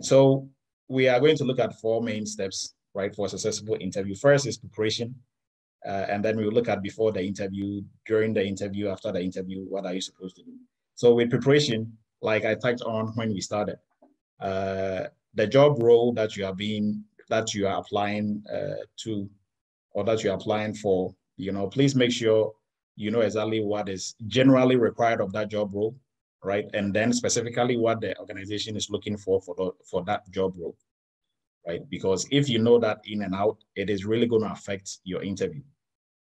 So we are going to look at 4 main steps, right, for a successful interview. First is preparation. And then we'll look at before the interview, during the interview, after the interview, what are you supposed to do? So with preparation, like I touched on when we started, the job role that you are applying to, or that you're applying for, please make sure you know exactly what is generally required of that job role, right? And then specifically what the organization is looking for that job role, right? Because if you know that in and out, it is really going to affect your interview,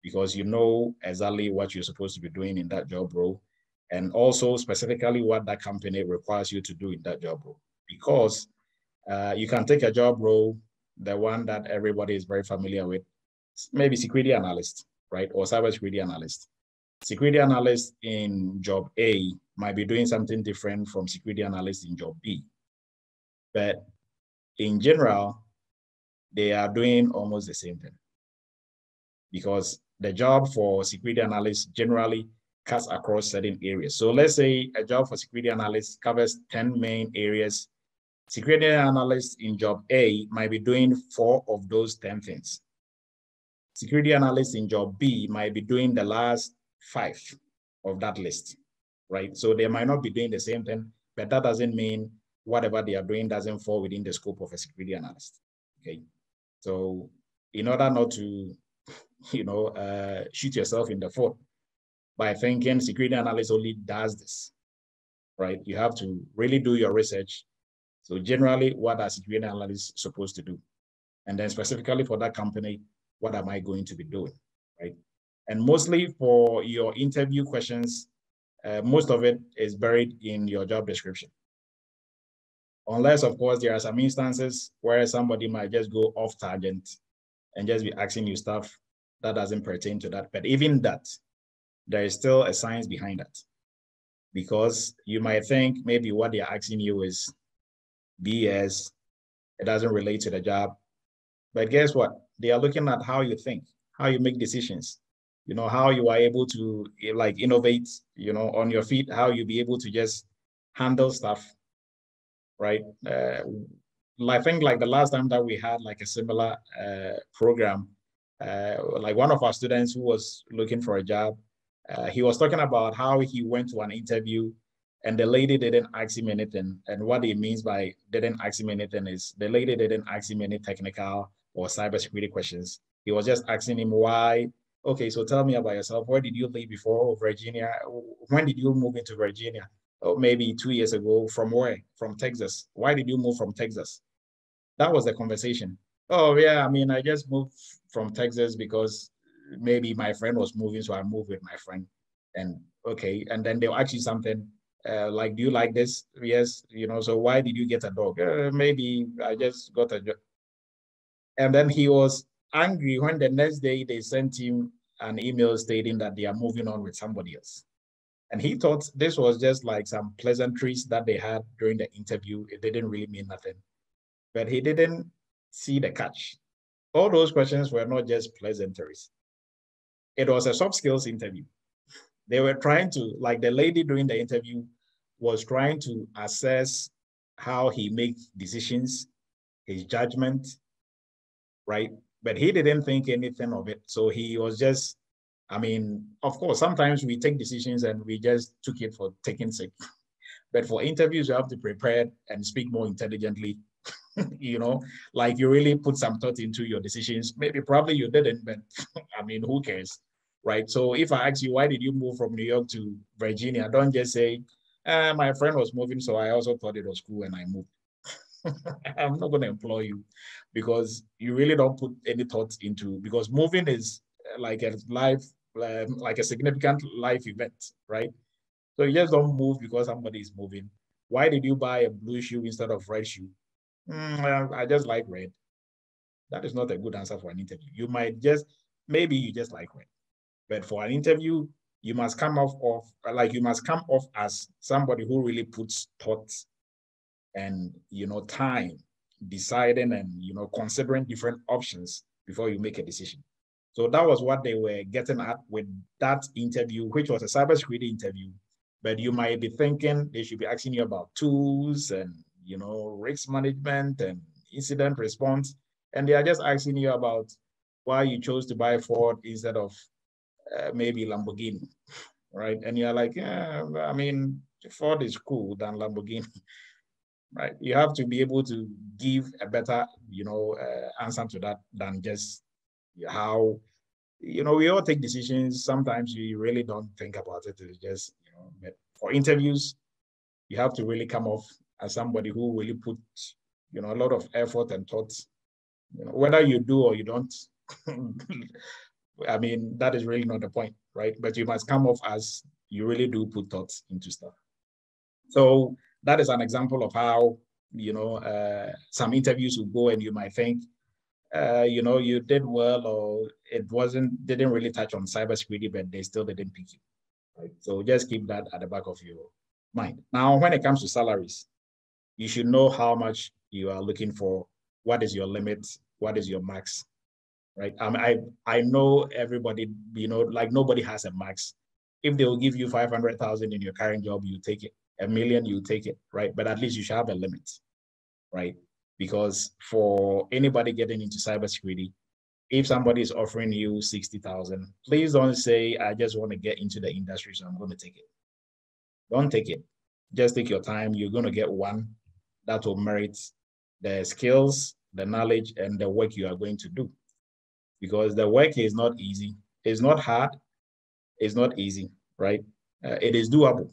because you know exactly what you're supposed to be doing in that job role, and also specifically what that company requires you to do in that job role. Because you can take a job role, the one that everybody is very familiar with, maybe security analyst, right? Or cybersecurity analyst. Security analyst in job A might be doing something different from security analyst in job B. But in general, they are doing almost the same thing, because the job for security analyst generally cuts across certain areas. So let's say a job for security analyst covers 10 main areas. Security analyst in job A might be doing 4 of those 10 things. Security analyst in job B might be doing the last 5 of that list, right? So they might not be doing the same thing, but that doesn't mean whatever they are doing doesn't fall within the scope of a security analyst, okay? So in order not to, shoot yourself in the foot by thinking security analyst only does this, right? You have to really do your research. So generally, what are security analysts supposed to do? And then specifically for that company, what am I going to be doing, right? And mostly for your interview questions, most of it is buried in your job description. Unless, of course, there are some instances where somebody might just go off tangent and just be asking you stuff that doesn't pertain to that. But even that, there is still a science behind that. Because you might think maybe what they're asking you is BS, it doesn't relate to the job. But guess what? They are looking at how you think, how you make decisions, how you are able to like innovate, on your feet, how you be able to just handle stuff, right? I think like the last time that we had like a similar program, like one of our students who was looking for a job, he was talking about how he went to an interview and the lady didn't ask him anything. And what he means by didn't ask him anything is the lady didn't ask him any technical or cybersecurity questions. He was just asking him why. Okay, so tell me about yourself. Where did you live before? Virginia. When did you move into Virginia? Oh, maybe 2 years ago. From where? From Texas. Why did you move from Texas? That was the conversation. Oh, yeah, I mean, I just moved from Texas because maybe my friend was moving, so I moved with my friend. And okay, and then they'll ask you something like, do you like this? Yes, so why did you get a dog? Maybe I just got a job. And then he was angry when the next day they sent him an email stating that they are moving on with somebody else. And he thought this was just like some pleasantries that they had during the interview. It didn't really mean nothing. But he didn't see the catch. All those questions were not just pleasantries. It was a soft skills interview. They were trying to, like the lady during the interview was trying to assess how he makes decisions, his judgment, right? But he didn't think anything of it. So he was just, I mean, of course, sometimes we take decisions and we just took it for taking sake. But for interviews, you have to prepare and speak more intelligently, like you really put some thought into your decisions. Maybe probably you didn't, but I mean, who cares, right? So if I ask you, why did you move from New York to Virginia? Don't just say, my friend was moving, so I also thought it was cool and I moved. I'm not going to employ you because you really don't put any thoughts into, because moving is like a life, like a significant life event, right? So you just don't move because somebody is moving. Why did you buy a blue shoe instead of red shoe? I just like red. That is not a good answer for an interview. You might just, maybe you just like red. But for an interview, you must come off as somebody who really puts thoughts and time deciding and considering different options before you make a decision. So that was what they were getting at with that interview, which was a cybersecurity interview. But you might be thinking they should be asking you about tools and risk management and incident response. And they are just asking you about why you chose to buy Ford instead of maybe Lamborghini, right? And you're like, yeah, I mean, Ford is cool than Lamborghini, right? You have to be able to give a better, answer to that than just how, we all take decisions. Sometimes you really don't think about it. It's just, but for interviews, you have to really come off as somebody who really put, a lot of effort and thought, whether you do or you don't. I mean, that is really not the point, right? But you must come off as you really do put thoughts into stuff. So that is an example of how, some interviews will go and you might think, you did well, or it didn't really touch on cybersecurity, but they still didn't pick you, right? So just keep that at the back of your mind. Now, when it comes to salaries, you should know how much you are looking for. What is your limit? What is your max? Right? I know everybody, like nobody has a max. If they will give you 500,000 in your current job, you take it. A million, you take it, right? But at least you should have a limit, right? Because for anybody getting into cybersecurity, if somebody is offering you 60,000, please don't say, I just want to get into the industry, so I'm going to take it. Don't take it. Just take your time. You're going to get one that will merit the skills, the knowledge, and the work you are going to do. Because the work is not easy. It's not hard. It's not easy, right? It is doable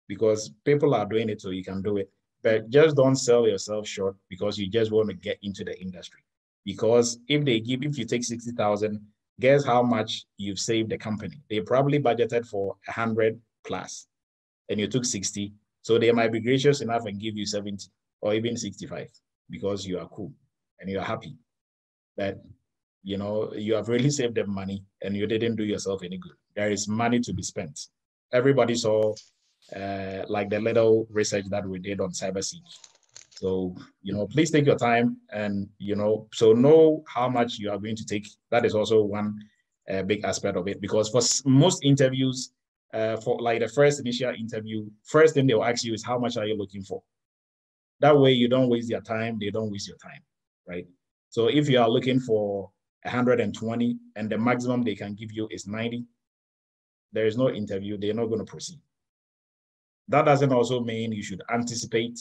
because people are doing it, so you can do it. But just don't sell yourself short because you just want to get into the industry. Because if you take 60,000, guess how much you've saved the company? They probably budgeted for 100 plus, and you took 60. So they might be gracious enough and give you 70 or even 65 because you are cool and you're happy that you have really saved them money and you didn't do yourself any good. There is money to be spent. Everybody saw like the little research that we did on cybersecurity. So, please take your time and, so know how much you are going to take. That is also one big aspect of it, because for most interviews, for like the first initial interview, first thing they'll ask you is how much are you looking for? That way you don't waste their time, they don't waste your time, right? So if you are looking for 120 and the maximum they can give you is 90, there is no interview, they're not going to proceed. That doesn't also mean you should anticipate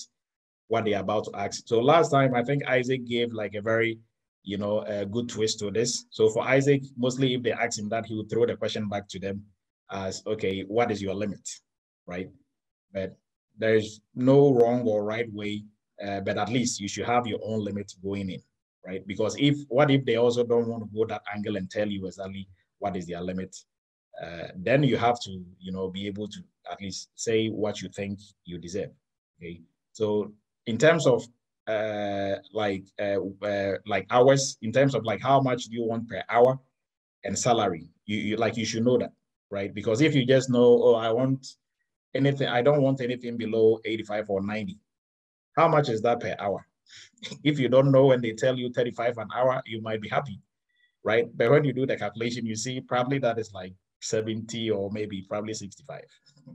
what they're about to ask. So last time, I think Isaac gave like a very, a good twist to this. So for Isaac, mostly if they ask him that, he would throw the question back to them as, okay, what is your limit, right? But there's no wrong or right way, but at least you should have your own limit going in, right? Because what if they also don't want to go that angle and tell you exactly what is their limit? Then you have to, be able to at least say what you think you deserve. Okay. So in terms of like hours, in terms of like how much do you want per hour and salary, you should know that, right? Because if you just know, oh, I don't want anything below 85 or 90. How much is that per hour? If you don't know and they tell you 35 an hour, you might be happy, right? But when you do the calculation, you see probably that is like 70 or maybe probably 65.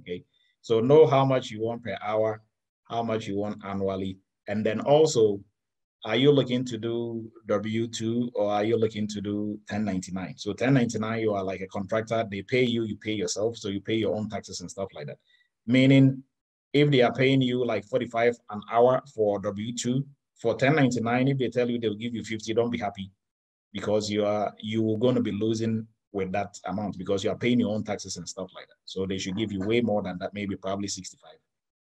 Okay. So know how much you want per hour, how much you want annually. And then also, are you looking to do W-2 or are you looking to do 1099? So 1099, you are like a contractor. They pay you, you pay yourself. So you pay your own taxes and stuff like that. Meaning, if they are paying you like 45 an hour for W-2, for 1099, if they tell you they'll give you 50, don't be happy because you're going to be losing with that amount because you are paying your own taxes and stuff like that. So they should give you way more than that, maybe probably 65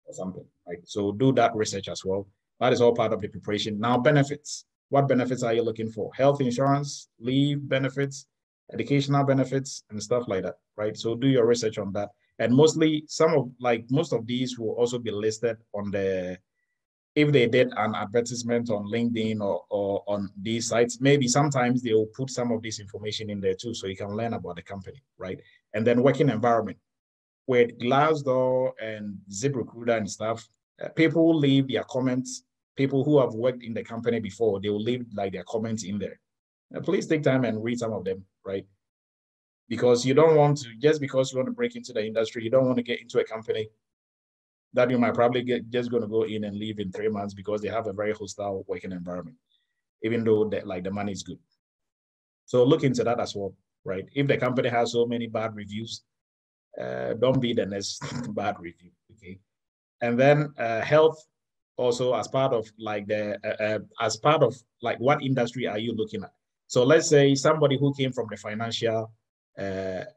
or something, right? So do that research as well. That is all part of the preparation. Now, benefits. What benefits are you looking for? Health insurance, leave benefits, educational benefits, and stuff like that, right? So do your research on that. And most of these will also be listed on if they did an advertisement on LinkedIn or on these sites, maybe sometimes they will put some of this information in there too, so you can learn about the company, right? And then working environment. With Glassdoor and ZipRecruiter and stuff, people will leave their comments. People who have worked in the company before, they will leave like their comments in there. Please take time and read some of them, right? Because you don't want to, just because you want to break into the industry, you don't want to get into a company that you might probably just going to go in and leave in 3 months because they have a very hostile working environment, even though the money is good. So look into that as well, right? If the company has so many bad reviews, don't be the next bad review, okay? And then health also as part of like what industry are you looking at? So let's say somebody who came from the financial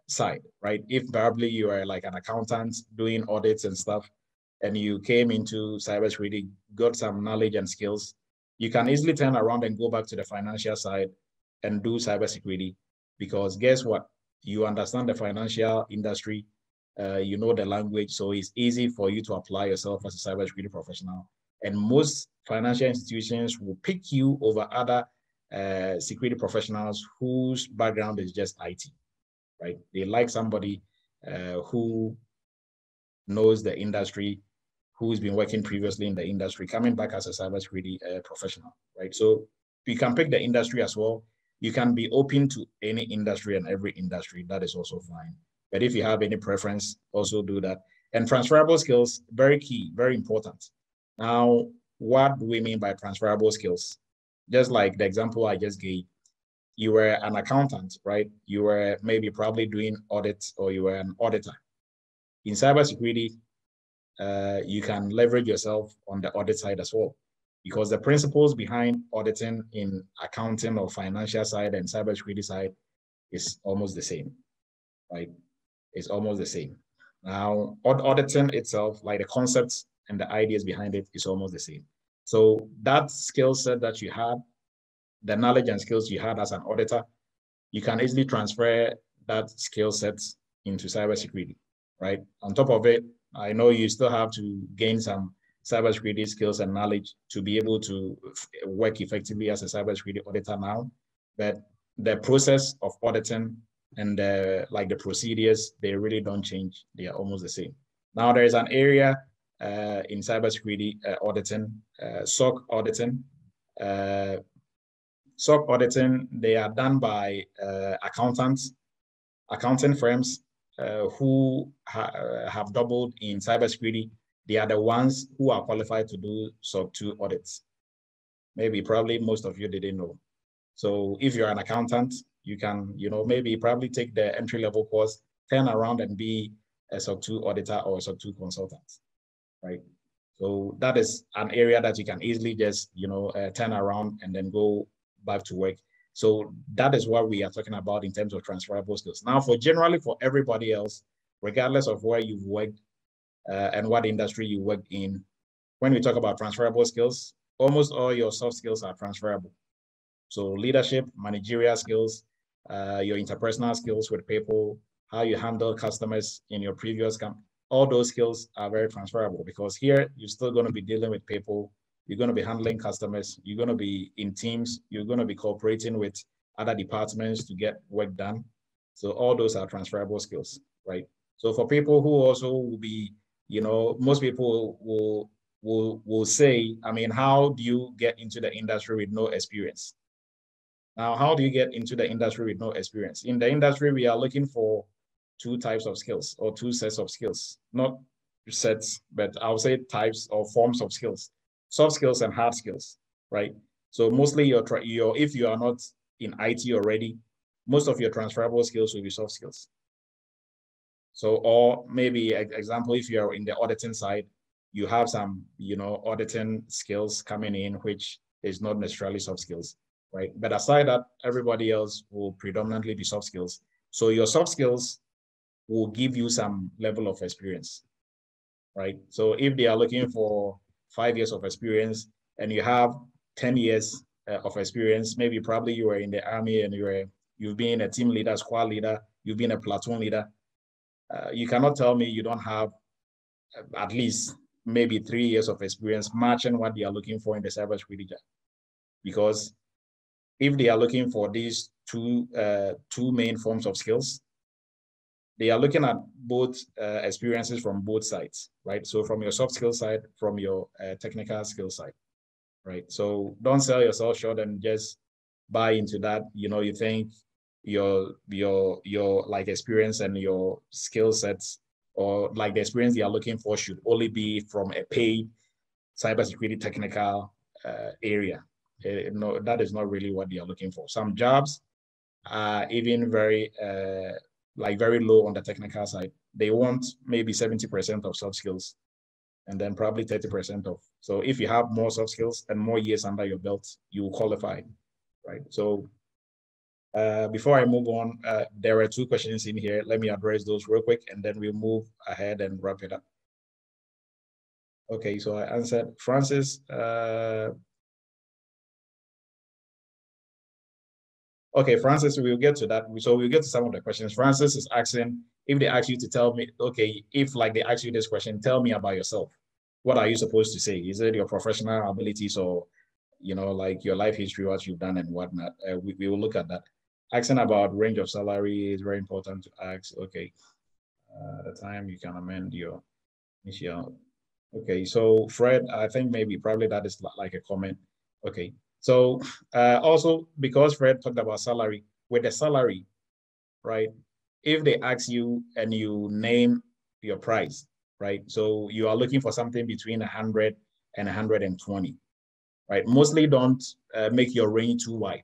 side, right? If probably you are like an accountant doing audits and stuff, and you came into cybersecurity, got some knowledge and skills, you can easily turn around and go back to the financial side and do cybersecurity, because guess what? You understand the financial industry, you know the language, so it's easy for you to apply yourself as a cybersecurity professional. And most financial institutions will pick you over other security professionals whose background is just IT, right? They like somebody who knows the industry, who's been working previously in the industry, coming back as a cybersecurity professional, right? So you can pick the industry as well. You can be open to any industry and every industry. That is also fine. But if you have any preference, also do that. And transferable skills, very key, very important. Now, what do we mean by transferable skills? Just like the example I just gave, you were an accountant, right? You were maybe probably doing audits, or you were an auditor. In cybersecurity, you can leverage yourself on the audit side as well, because the principles behind auditing in accounting or financial side and cybersecurity side is almost the same, right? It's almost the same. Now, auditing itself, like the concepts and the ideas behind it, is almost the same. So that skill set that you had, the knowledge and skills you had as an auditor, you can easily transfer that skill set into cybersecurity, right? On top of it, I know you still have to gain some cybersecurity skills and knowledge to be able to work effectively as a cybersecurity auditor now. But the process of auditing and like the procedures, they really don't change. They are almost the same. Now, there is an area in cybersecurity auditing, SOC auditing. SOC auditing, they are done by accountants, accounting firms who have doubled in cybersecurity. They are the ones who are qualified to do SOC 2 audits. Maybe, probably most of you didn't know. So if you're an accountant, you can, maybe probably take the entry-level course, turn around and be a SOC 2 auditor or a SOC 2 consultant, right? So that is an area that you can easily just, turn around and then go back to work. So that is what we are talking about in terms of transferable skills. Now, generally for everybody else, regardless of where you've worked and what industry you work in, when we talk about transferable skills, almost all your soft skills are transferable. So leadership, managerial skills, your interpersonal skills with people, how you handle customers in your previous company, all those skills are very transferable, because here you're still going to be dealing with people, you're going to be handling customers, you're going to be in teams, you're going to be cooperating with other departments to get work done. So all those are transferable skills, right? So for people who also will be, most people will say, I mean, how do you get into the industry with no experience? Now, how do you get into the industry with no experience? In the industry, we are looking for two types of skills, or two sets of skills, not sets, but I'll say types or forms of skills, soft skills and hard skills, right? So mostly if you are not in IT already, most of your transferable skills will be soft skills. So, or maybe example, if you're in the auditing side, you have some, auditing skills coming in, which is not necessarily soft skills, right? But aside that, everybody else will predominantly be soft skills. So your soft skills will give you some level of experience, right? So if they are looking for 5 years of experience and you have 10 years of experience, maybe probably you were in the army and you've been a team leader, squad leader, you've been a platoon leader. You cannot tell me you don't have at least maybe 3 years of experience matching what they are looking for in the cybersecurity job. Because if they are looking for these two main forms of skills, they are looking at both experiences from both sides, right? So from your soft skill side, from your technical skill side, right? So don't sell yourself short and just buy into that. You think your like experience and your skill sets or like the experience they are looking for should only be from a paid cybersecurity technical area. No, that is not really what they are looking for. Some jobs are even very very low on the technical side. They want maybe 70% of soft skills and then probably 30% of. So if you have more soft skills and more years under your belt, you will qualify, right? So before I move on, there are 2 questions in here. Let me address those real quick, and then we'll move ahead and wrap it up. Okay, so I answered Francis. Okay, Francis, we'll get to that. So we'll get to some of the questions. Francis is asking, if they ask you to tell me, okay, if like they ask you this question, tell me about yourself. What are you supposed to say? Is it your professional abilities or, like your life history, what you've done and whatnot? We will look at that. Asking about range of salary is very important to ask. Okay, the time you can amend your initial. Okay, so Fred, I think probably that is like a comment. Okay, so also because Fred talked about salary, with the salary, right? If they ask you and you name your price, right? So you are looking for something between 100 and 120, right? Mostly don't make your range too wide.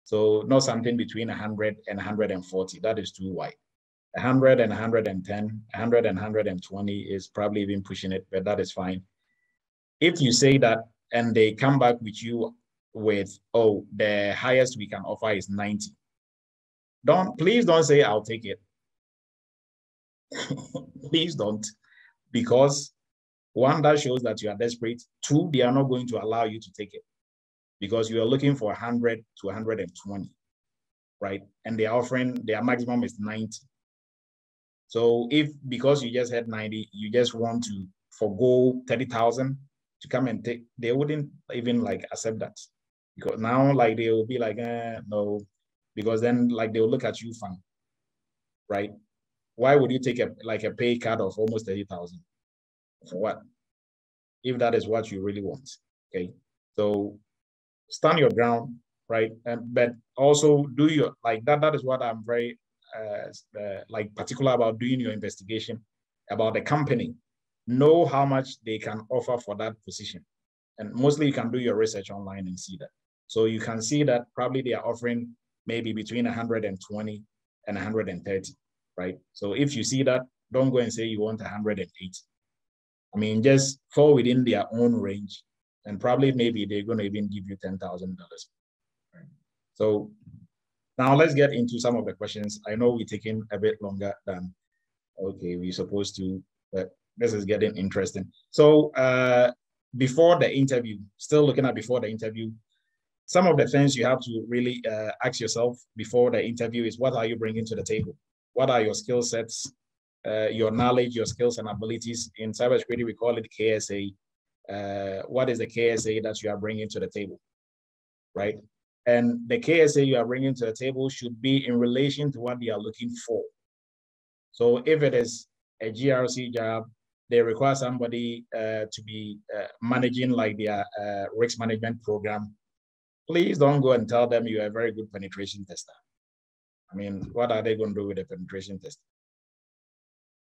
So not something between 100 and 140. That is too wide. 100 and 110, 100 and 120 is probably even pushing it, but that is fine. If you say that and they come back with you with, oh, the highest we can offer is 90, please don't say I'll take it. Please don't, because 1, that shows that you are desperate. 2, they are not going to allow you to take it because you are looking for 100 to 120, right? And they are offering, their maximum is 90. So if, because you just had 90, you just want to forgo 30,000 to come and take, they wouldn't even like accept that, because now like they will be like, no, because then like they will look at you funny, right? Why would you take a pay cut of almost 30,000 for what? If that is what you really want, okay? So stand your ground, right? But also do your, like that is what I'm very like particular about, doing your investigation about the company. Know how much they can offer for that position. And mostly you can do your research online and see that. So you can see that probably they are offering maybe between 120 and 130, right? So if you see that, don't go and say you want 180. I mean, just fall within their own range, and probably maybe they're going to even give you $10,000. Right? So now let's get into some of the questions. I know we're taking a bit longer than, okay, we're supposed to, but this is getting interesting. So before the interview, still looking at before the interview, some of the things you have to really ask yourself before the interview is, what are you bringing to the table? What are your skill sets, your knowledge, your skills and abilities? In cybersecurity, we call it KSA. What is the KSA that you are bringing to the table, right? And the KSA you are bringing to the table should be in relation to what they are looking for. So if it is a GRC job, they require somebody to be managing like their risk management program. Please don't go and tell them you're a very good penetration tester. I mean, what are they going to do with a penetration test?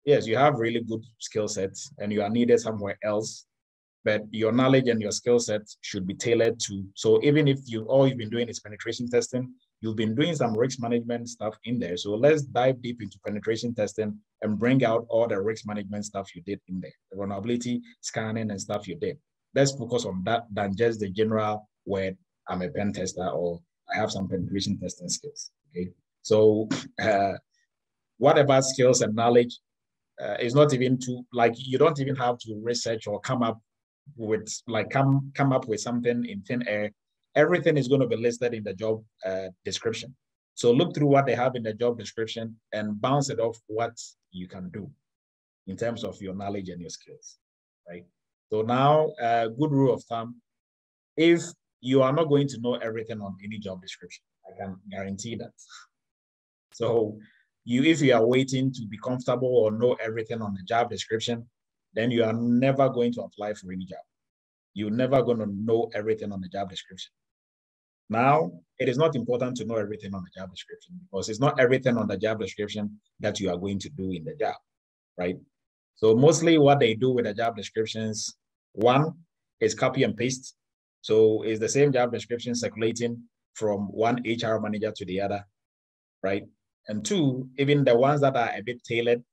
Yes, you have really good skill sets and you are needed somewhere else, but your knowledge and your skill set should be tailored to. So even if all you've been doing is penetration testing, you've been doing some risk management stuff in there. So let's dive deep into penetration testing and bring out all the risk management stuff you did in there, the vulnerability scanning and stuff you did. Let's focus on that than just the general word, I'm a pen tester or I have some penetration testing skills. Okay, so whatever skills and knowledge is not even to, like, you don't even have to research or come up with something in thin air. Everything is going to be listed in the job description. So look through what they have in the job description and bounce it off what you can do in terms of your knowledge and your skills, right? So now, good rule of thumb, if you are not going to know everything on any job description, I can guarantee that. So if you are waiting to be comfortable or know everything on the job description, then you are never going to apply for any job. You're never going to know everything on the job description. Now, it is not important to know everything on the job description because it's not everything on the job description that you are going to do in the job. right? So mostly what they do with the job descriptions, one is copy and paste. So it's the same job description circulating from one HR manager to the other, right? And two, even the ones that are a bit tailored,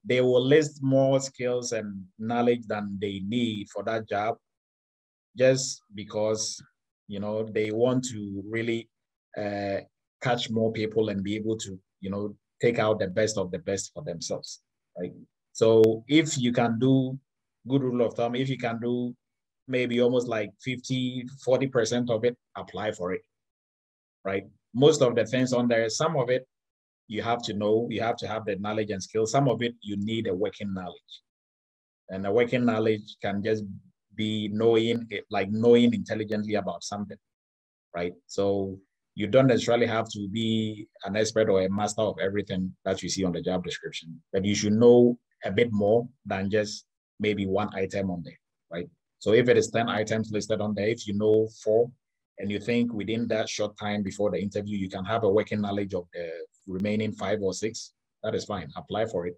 they will list more skills and knowledge than they need for that job, just because, you know, they want to really catch more people and be able to, you know, take out the best of the best for themselves, right? So if you can do, good rule of thumb, if you can do maybe almost like 50, 40% of it, apply for it, right? Most of the things on there, some of it you have to know, you have to have the knowledge and skills. Some of it you need a working knowledge. And the working knowledge can just be knowing it, like knowing intelligently about something, right? So you don't necessarily have to be an expert or a master of everything that you see on the job description, but you should know a bit more than just maybe one item on there, right? So if it is 10 items listed on there, if you know 4, and you think within that short time before the interview, you can have a working knowledge of the remaining 5 or 6, that is fine. Apply for it.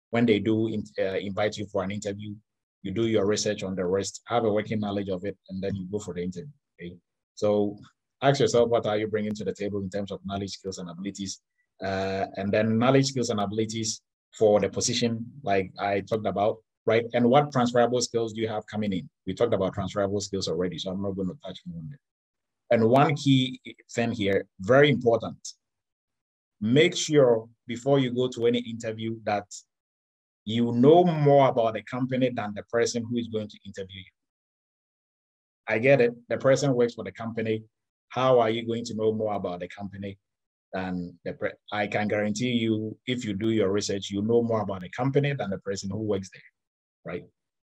When they do invite you for an interview, you do your research on the rest, have a working knowledge of it, and then you go for the interview. Okay. So ask yourself, what are you bringing to the table in terms of knowledge, skills, and abilities? And then knowledge, skills, and abilities for the position, like I talked about, right? And what transferable skills do you have coming in? We talked about transferable skills already, so I'm not going to touch on it. And one key thing here, very important, make sure before you go to any interview that you know more about the company than the person who is going to interview you. I get it. The person works for the company. How are you going to know more about the company than I can guarantee you, if you do your research, you know more about the company than the person who works there, right?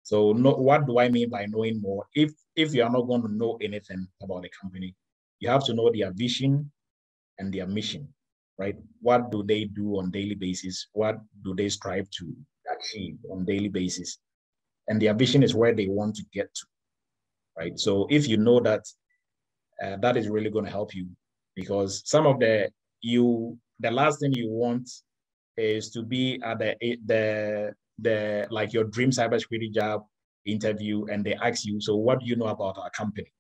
So what do I mean by knowing more? If you are not going to know anything about the company, you have to know their vision and their mission, right? What do they do on a daily basis? What do they strive to achieve on a daily basis? And their vision is where they want to get to, right? So if you know that, that is really going to help you, because some of the last thing you want is to be at the like your dream cybersecurity job interview, and they ask you, so what do you know about our company?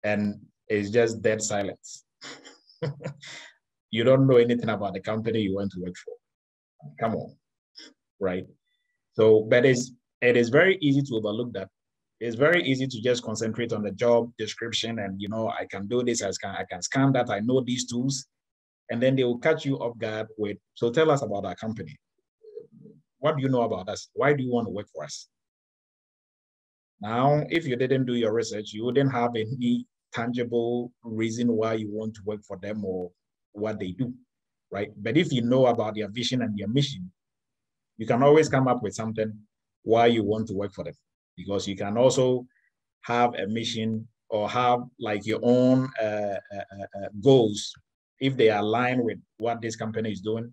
And it's just dead silence. You don't know anything about the company you want to work for. Come on, right? So, but it is very easy to overlook that. It's very easy to just concentrate on the job description and, you know, I can do this, I can scan that, I know these tools, and then they will catch you off guard with, so tell us about our company. What do you know about us? Why do you want to work for us? Now, if you didn't do your research, you wouldn't have any tangible reason why you want to work for them or what they do, right? But if you know about their vision and their mission, you can always come up with something why you want to work for them, because you can also have a mission or have like your own goals. If they align with what this company is doing,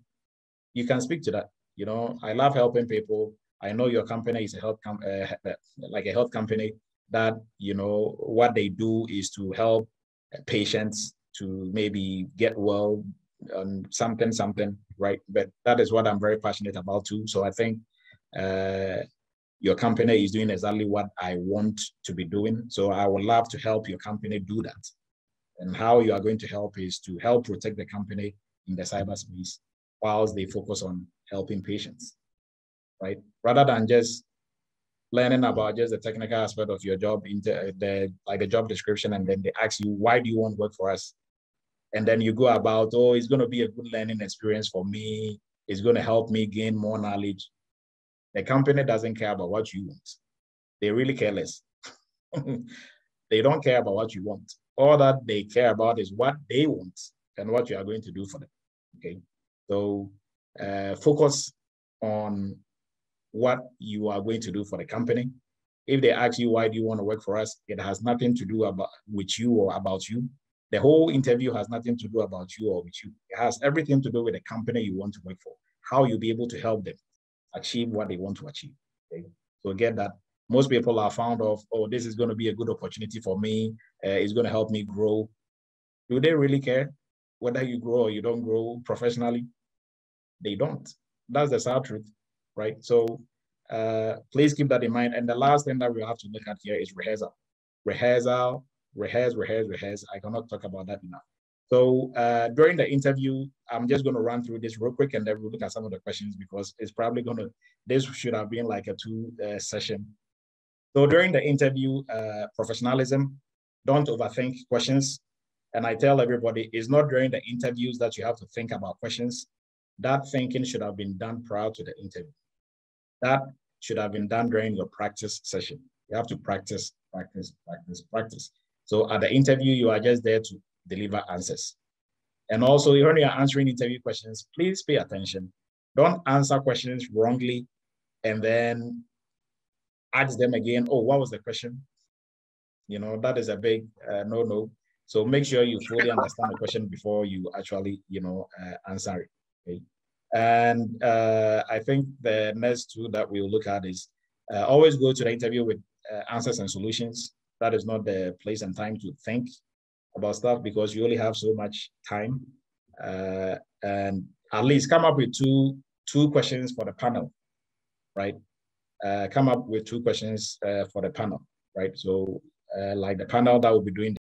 you can speak to that. You know, I love helping people. I know your company is a like a health company that, you know, what they do is to help patients to maybe get well and something, right? But that is what I'm very passionate about too. So I think your company is doing exactly what I want to be doing. So I would love to help your company do that. And how you are going to help is to help protect the company in the cyberspace whilst they focus on helping patients, right? Rather than just learning about just the technical aspect of your job, into the job description, and then they ask you, why do you want to work for us? And then you go about, oh, it's going to be a good learning experience for me. It's going to help me gain more knowledge. The company doesn't care about what you want. They really care less. They don't care about what you want. All that they care about is what they want and what you are going to do for them. Okay. So focus on what you are going to do for the company. If they ask you, why do you want to work for us? It has nothing to do with you or about you. The whole interview has nothing to do about you or with you. It has everything to do with the company you want to work for, how you'll be able to help them achieve what they want to achieve. Okay? So get that. Most people are found of, oh, this is going to be a good opportunity for me. It's going to help me grow. Do they really care whether you grow or you don't grow professionally? They don't. That's the sad truth, right? So please keep that in mind. And the last thing that we have to look at here is rehearsal. Rehearsal, rehearse. I cannot talk about that enough. So during the interview, I'm just going to run through this real quick, and then we'll look at some of the questions, because it's probably this should have been like a two session. So during the interview, professionalism, don't overthink questions. And I tell everybody, it's not during the interviews that you have to think about questions. That thinking should have been done prior to the interview. That should have been done during your practice session. You have to practice. So at the interview, you are just there to deliver answers. And also, when you are answering interview questions, please pay attention. Don't answer questions wrongly and then ask them again, oh, what was the question? That is a big no-no. So make sure you fully understand the question before you actually, answer it. Okay? And I think the next two that we'll look at is always go to the interview with answers and solutions. That is not the place and time to think about stuff, because you only have so much time. And at least come up with two questions for the panel, right? Come up with two questions for the panel, right? So like the panel that will be doing